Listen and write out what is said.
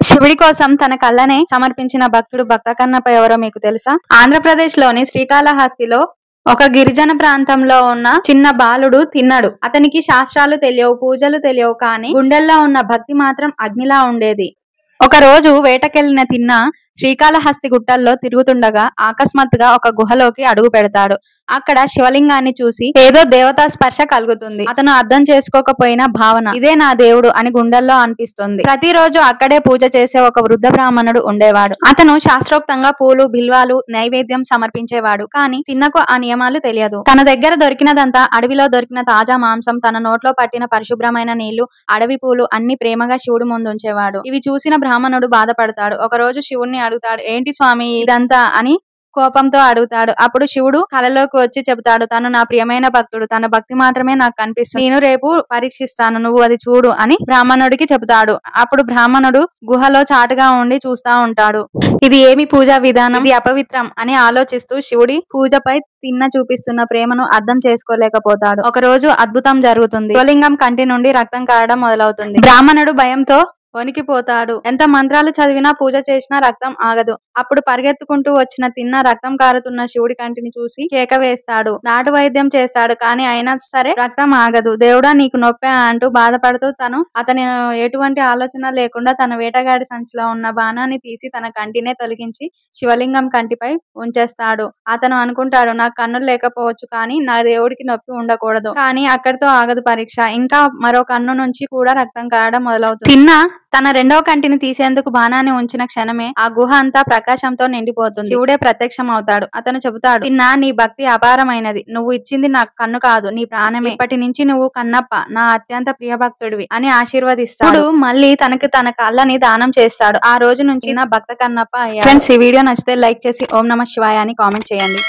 శివుడి కోసం తన కళ్ళనే సమర్పించిన భక్తుడు భక్త కన్నప్ప ఎవరో మీకు తెలుసా? ఆంధ్రప్రదేశ్ లోని శ్రీకాళహస్తిలో ఒక గిరిజన ప్రాంతంలో ఉన్న చిన్న బాలుడు తిన్నాడు. అతనికి శాస్త్రాలు తెలియవు, పూజలు తెలియవు, కానీ గుండెల్లో ఉన్న భక్తి మాత్రం అగ్నిలా ఉండేది. ఒక రోజు వేటకెళ్లిన తిన్న శ్రీకాళహస్తి గుట్టల్లో తిరుగుతుండగా అకస్మాత్తుగా ఒక గుహలోకి అడుగు పెడతాడు. అక్కడ శివలింగాన్ని చూసి ఏదో దేవతా స్పర్శ కలుగుతుంది. అతను అర్థం చేసుకోకపోయిన భావన, ఇదే నా దేవుడు అని గుండెల్లో అనిపిస్తుంది. ప్రతిరోజు అక్కడే పూజ చేసే ఒక వృద్ధ బ్రాహ్మణుడు ఉండేవాడు. అతను శాస్త్రోక్తంగా పూలు, బిల్వాలు, నైవేద్యం సమర్పించేవాడు. కానీ తిన్నకు ఆ నియమాలు తెలియదు. తన దగ్గర దొరికినదంతా, అడవిలో దొరికిన తాజా మాంసం, తన నోట్లో పట్టిన పరిశుభ్రమైన నీళ్లు, అడవి పూలు అన్ని ప్రేమగా శివుడు ముందు ఉంచేవాడు. ఇవి చూసిన బ్రాహ్మణుడు బాధపడతాడు. ఒకరోజు శివుణ్ణి అడుగుతాడు, ఏంటి స్వామి ఇదంతా అని కోపంతో అడుగుతాడు. అప్పుడు శివుడు కలలోకి వచ్చి చెబుతాడు, తను నా ప్రియమైన భక్తుడు, తన భక్తి మాత్రమే నాకు కనిపిస్తుంది, నేను రేపు పరీక్షిస్తాను, నువ్వు అది చూడు అని బ్రాహ్మణుడికి చెబుతాడు. అప్పుడు బ్రాహ్మణుడు గుహలో చాటుగా ఉండి చూస్తా ఉంటాడు. ఇది ఏమి పూజా విధానం, ఇది అపవిత్రం అని ఆలోచిస్తూ శివుడి పూజపై తిన్న చూపిస్తున్న ప్రేమను అర్థం చేసుకోలేకపోతాడు. ఒక రోజు అద్భుతం జరుగుతుంది. శివలింగం కంటి నుండి రక్తం కారడం మొదలవుతుంది. బ్రాహ్మణుడు భయంతో వణికిపోతాడు. ఎంత మంత్రాలు చదివినా, పూజ చేసినా రక్తం ఆగదు. అప్పుడు పరిగెత్తుకుంటూ వచ్చిన తిన్న రక్తం కారుతున్న శివుడి కంటిని చూసి కేక వేస్తాడు. నాటు వైద్యం చేస్తాడు, కానీ అయినా సరే రక్తం ఆగదు. దేవుడా నీకు నొప్పే అంటూ బాధపడుతూ అతని ఎటువంటి ఆలోచన లేకుండా తన వేటగాడి సంచిలో ఉన్న బాణాన్ని తీసి తన కంటినే తొలగించి శివలింగం కంటిపై ఉంచేస్తాడు. అతను అనుకుంటాడు, నాకు కన్నులు లేకపోవచ్చు, కానీ నా దేవుడికి నొప్పి ఉండకూడదు. కానీ అక్కడితో ఆగదు పరీక్ష. ఇంకా మరో కన్ను నుంచి కూడా రక్తం కారడం మొదలవుతుంది. తిన్న తన రెండవ కంటిని తీసేందుకు బాణాన్ని ఉంచిన క్షణమే ఆ గుహ అంతా ప్రకాశంతో నిండిపోతుంది. శివుడే ప్రత్యక్షం అవుతాడు. అతను చెబుతాడు, తిన్నా నీ భక్తి అపారమైనది. నువ్వు ఇచ్చింది నాకు కన్ను కాదు, నీ ప్రాణమే. ఇప్పటి నుంచి నువ్వు కన్నప్ప, నా అత్యంత ప్రియ భక్తుడివి అని ఆశీర్వదిస్తాడు. మళ్ళీ తనకు తన కళ్ళని దానం చేస్తాడు. ఆ రోజు నుంచి నా భక్త కన్నప్ప అయ్యాడు. ఫ్రెండ్స్, ఈ వీడియో నచ్చితే లైక్ చేసి ఓం నమః శివాయ అని కామెంట్ చేయండి.